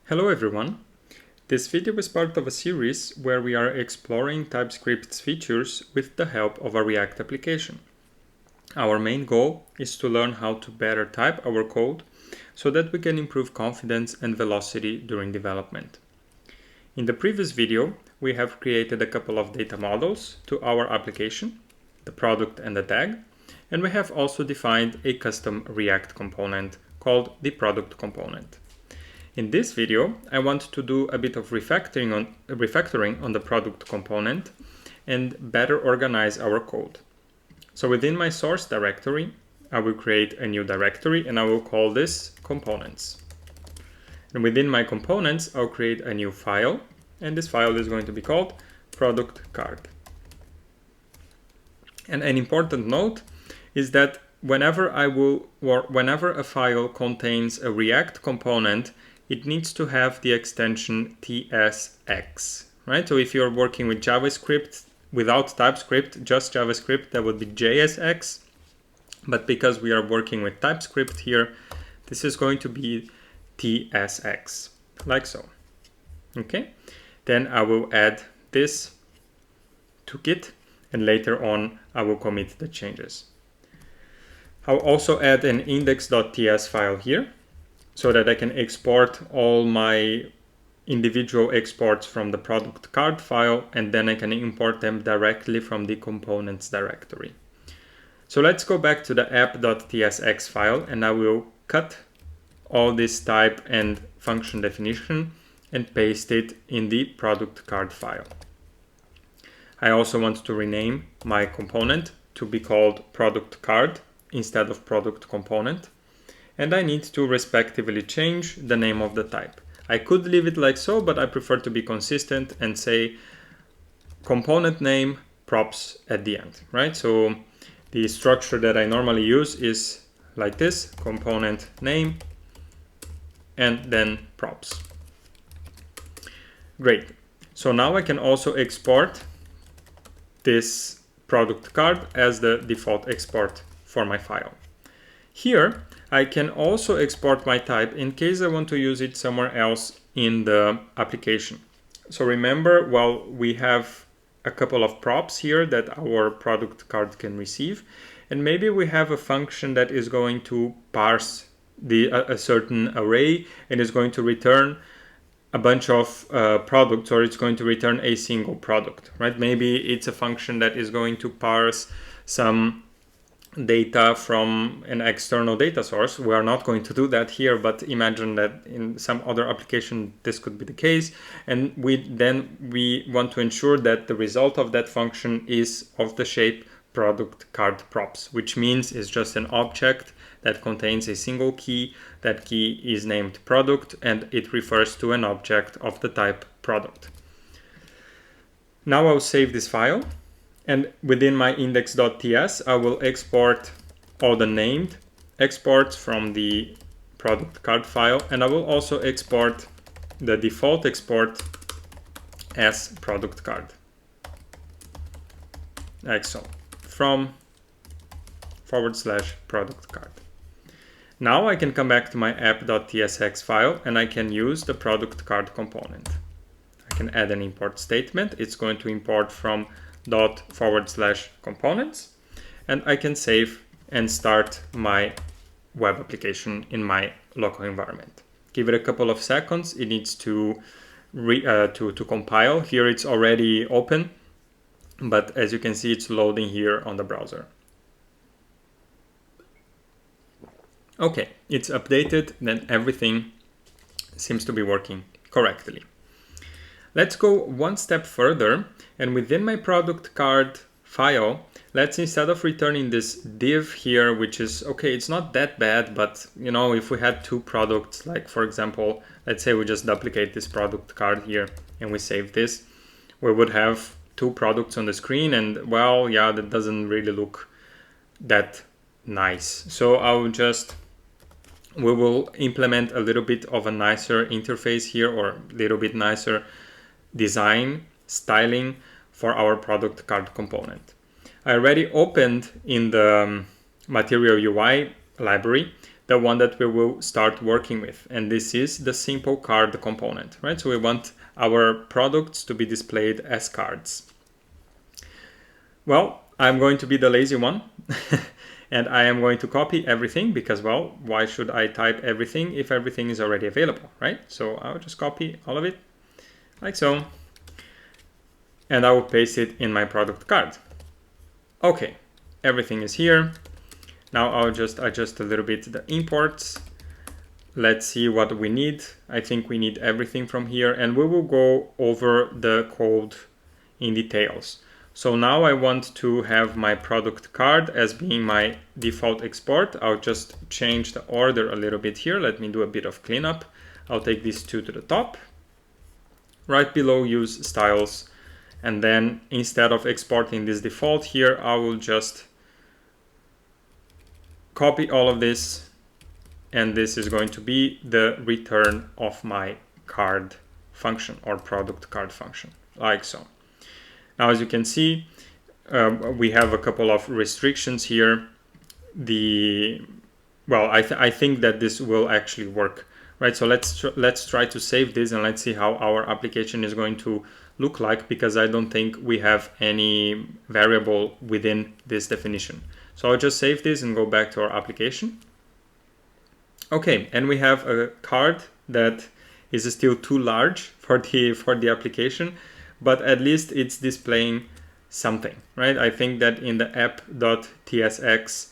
Hello everyone. This video is part of a series where we are exploring TypeScript's features with the help of a React application. Our main goal is to learn how to better type our code so that we can improve confidence and velocity during development. In the previous video, we have created a couple of data models to our application, the product and the tag, and we have also defined a custom React component called the product component. In this video, I want to do a bit of refactoring on the product component and better organize our code. So within my source directory, I will create a new directory and I will call this components. And within my components, I'll create a new file, and this file is going to be called ProductCard. And an important note is that whenever a file contains a React component, it needs to have the extension TSX, right? So if you're working with JavaScript without TypeScript, just JavaScript, that would be JSX. But because we are working with TypeScript here, this is going to be TSX, like so. Okay, then I will add this to Git, and later on I will commit the changes. I'll also add an index.ts file here, so that I can export all my individual exports from the product card file, and then I can import them directly from the components directory. So let's go back to the app.tsx file, and I will cut all this type and function definition and paste it in the product card file. I also want to rename my component to be called product card instead of product component. And I need to respectively change the name of the type. I could leave it like so, but I prefer to be consistent and say component name props at the end, right? So the structure that I normally use is like this: component name and then props. Great. So now I can also export this product card as the default export for my file. Here, I can also export my type in case I want to use it somewhere else in the application. So remember, while we have a couple of props here that our product card can receive, and maybe we have a function that is going to parse a certain array and is going to return a bunch of products, or it's going to return a single product, right? Maybe it's a function that is going to parse some data from an external data source. We are not going to do that here, but imagine that in some other application this could be the case, and we want to ensure that the result of that function is of the shape product card props, which means it's just an object that contains a single key. That key is named product and it refers to an object of the type product. Now I'll save this file. And within my index.ts, I will export all the named exports from the product card file, and I will also export the default export as product card. Like so, from /product card. Now I can come back to my app.tsx file and I can use the product card component. I can add an import statement. It's going to import from ./components, and I can save and start my web application in my local environment. Give it a couple of seconds. It needs to compile. Here it's already open, but as you can see, it's loading here on the browser. Okay, it's updated, then everything seems to be working correctly. Let's go one step further, and within my product card file, let's, instead of returning this div here, which is okay, it's not that bad, but you know, if we had two products, like for example, let's say we just duplicate this product card here and we save this, we would have two products on the screen, and well, yeah, that doesn't really look that nice. So we will implement a little bit of a nicer interface here, or a little bit nicer design styling for our product card component. I already opened in the material UI library the one that we will start working with. And this is the simple card component, right? So we want our products to be displayed as cards. Well, I'm going to be the lazy one and I am going to copy everything because, well, why should I type everything if everything is already available, right? So I'll just copy all of it like so, and I will paste it in my product card. Okay, everything is here. Now I'll just adjust a little bit the imports. Let's see what we need. I think we need everything from here, and we will go over the code in details. So now I want to have my product card as being my default export. I'll just change the order a little bit here. Let me do a bit of cleanup. I'll take these two to the top. Right below, use styles. And then instead of exporting this default here, I will just copy all of this. And this is going to be the return of my card function or product card function, like so. Now, as you can see, we have a couple of restrictions here. I think that this will actually work, right? So let's try to save this and let's see how our application is going to look like, because I don't think we have any variable within this definition. So I'll just save this and go back to our application. Okay, and we have a card that is still too large for the application, but at least it's displaying something, right? I think that in the app.tsx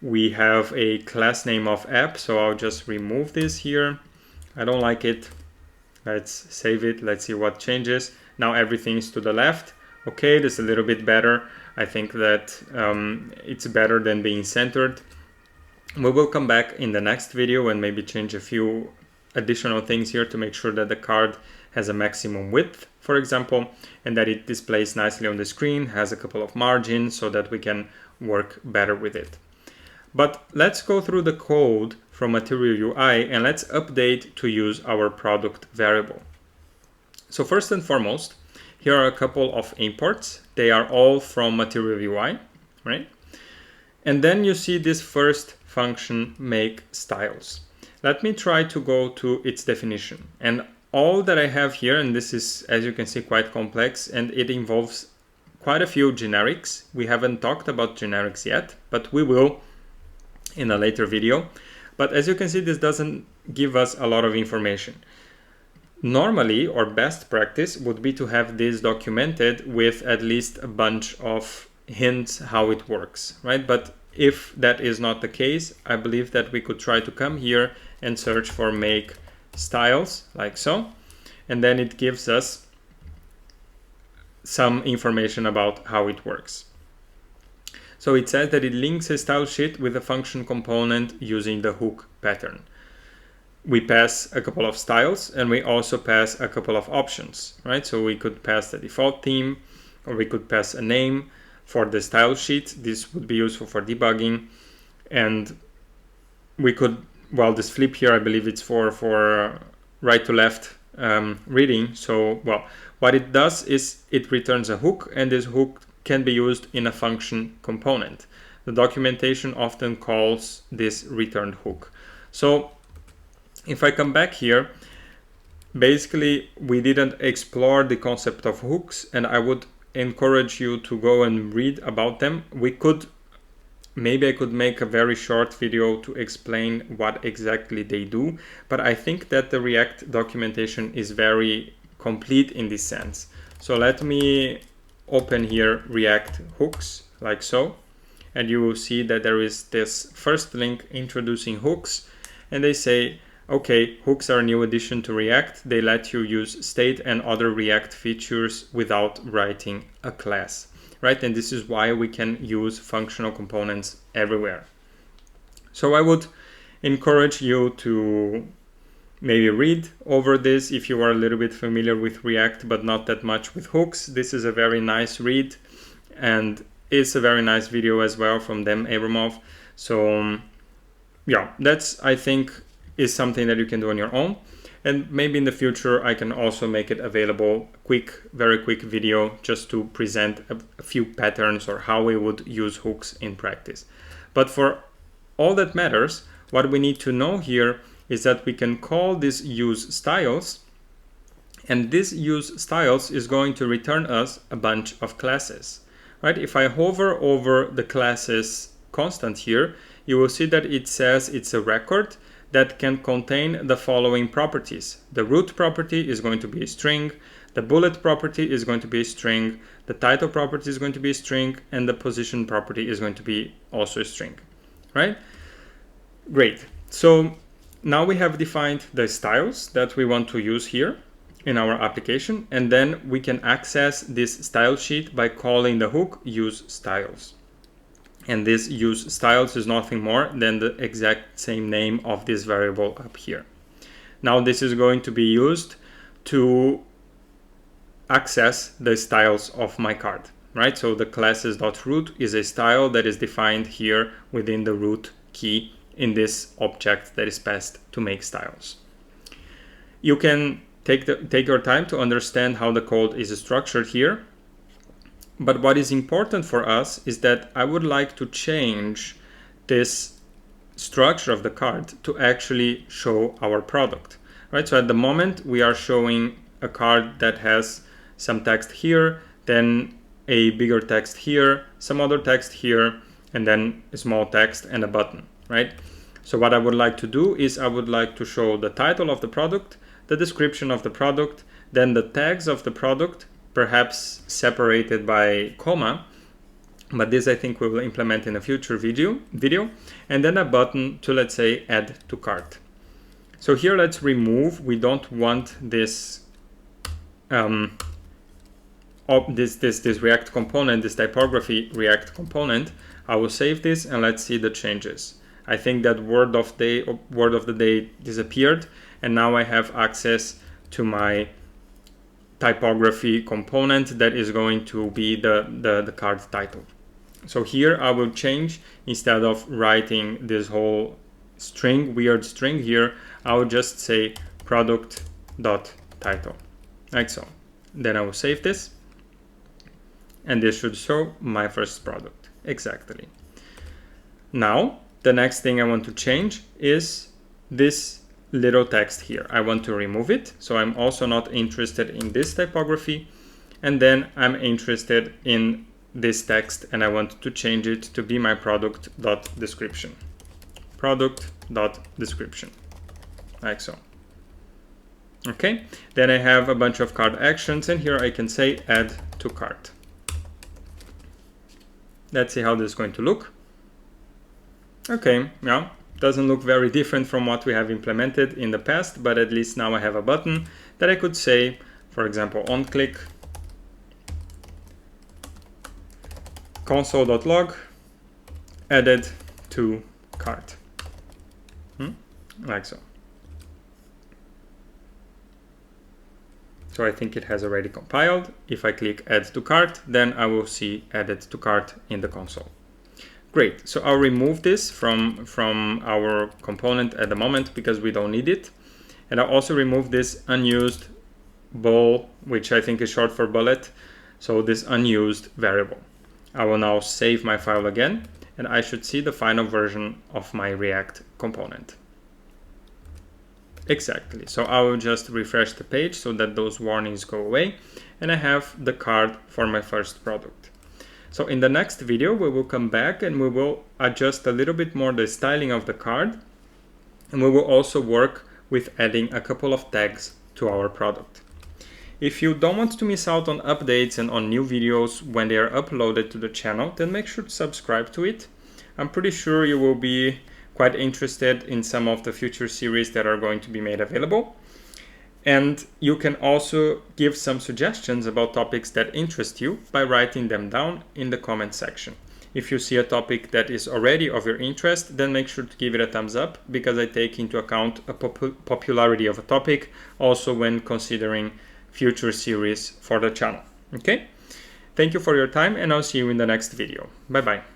we have a class name of app, so I'll just remove this here. I don't like it. Let's save it. Let's see what changes. Now everything is to the left. Okay, this is a little bit better. I think that it's better than being centered. We will come back in the next video and maybe change a few additional things here to make sure that the card has a maximum width, for example, and that it displays nicely on the screen, has a couple of margins so that we can work better with it. But let's go through the code from Material UI and let's update to use our product variable. So first and foremost, here are a couple of imports. They are all from Material UI, right? And then you see this first function, make styles. Let me try to go to its definition. And all that I have here, and this is, as you can see, quite complex, and it involves quite a few generics. We haven't talked about generics yet, but we will in a later video. But as you can see, this doesn't give us a lot of information. Normally, or best practice would be to have this documented with at least a bunch of hints how it works, right? But if that is not the case, I believe that we could try to come here and search for make styles, like so, and then it gives us some information about how it works. So it says that it links a style sheet with a function component using the hook pattern. We pass a couple of styles and we also pass a couple of options, right? So we could pass the default theme, or we could pass a name for the style sheet. This would be useful for debugging. And we could, well, this flip here, I believe it's for right to left reading. So, well, what it does is it returns a hook, and this hook can be used in a function component. The documentation often calls this returned hook. So if I come back here, basically we didn't explore the concept of hooks, and I would encourage you to go and read about them. Maybe I could make a very short video to explain what exactly they do, but I think that the React documentation is very complete in this sense. So let me open here React hooks, like so, and you will see that there is this first link introducing hooks, and they say, okay, hooks are a new addition to React. They let you use state and other React features without writing a class, right? And this is why we can use functional components everywhere. So I would encourage you to maybe read over this if you are a little bit familiar with React, but not that much with hooks. This is a very nice read, and it's a very nice video as well from them, Abramov. So yeah, that's, I think, is something that you can do on your own. And maybe in the future, I can also make it available, very quick video, just to present a few patterns or how we would use hooks in practice. But for all that matters, what we need to know here is that we can call this use styles, and this use styles is going to return us a bunch of classes, right? If I hover over the classes constant here, you will see that it says it's a record that can contain the following properties. The root property is going to be a string, the bullet property is going to be a string, the title property is going to be a string, and the position property is going to be also a string, right? Great. So now we have defined the styles that we want to use here in our application, and then we can access this style sheet by calling the hook use styles. And this use styles is nothing more than the exact same name of this variable up here. Now this is going to be used to access the styles of my card, right? So the classes.root is a style that is defined here within the root key in this object that is passed to make styles. You can take your time to understand how the code is structured here. But what is important for us is that I would like to change this structure of the card to actually show our product, right? So at the moment we are showing a card that has some text here, then a bigger text here, some other text here, and then a small text and a button, right? So what I would like to do is I would like to show the title of the product, the description of the product, then the tags of the product, perhaps separated by comma, but this I think we will implement in a future video, and then a button to, let's say, add to cart. So here let's remove, we don't want this this React component, this typography React component. I will save this and let's see the changes. I think that word of the day disappeared, and now I have access to my typography component that is going to be the card title. So here I will change, instead of writing this whole string, weird string here, I will just say product.title, like so. Then I will save this, and this should show my first product, exactly. Now, the next thing I want to change is this little text here. I want to remove it, so I'm also not interested in this typography, and then I'm interested in this text, and I want to change it to be my product.description. Product.description, like so. Okay, then I have a bunch of card actions, and here I can say add to cart. Let's see how this is going to look. Okay, yeah, doesn't look very different from what we have implemented in the past, but at least now I have a button that I could say, for example, on click console.log added to cart, like so. So I think it has already compiled. If I click add to cart, then I will see added to cart in the console. Great, so I'll remove this from our component at the moment because we don't need it. And I'll also remove this unused bool, which I think is short for bullet. So this unused variable. I will now save my file again, and I should see the final version of my React component. Exactly, so I will just refresh the page so that those warnings go away, and I have the card for my first product. So in the next video, we will come back and we will adjust a little bit more the styling of the card, and we will also work with adding a couple of tags to our product. If you don't want to miss out on updates and on new videos when they are uploaded to the channel, then make sure to subscribe to it. I'm pretty sure you will be quite interested in some of the future series that are going to be made available. And you can also give some suggestions about topics that interest you by writing them down in the comment section. If you see a topic that is already of your interest, then make sure to give it a thumbs up, because I take into account a popularity of a topic also when considering future series for the channel. Okay? Thank you for your time, and I'll see you in the next video. Bye bye.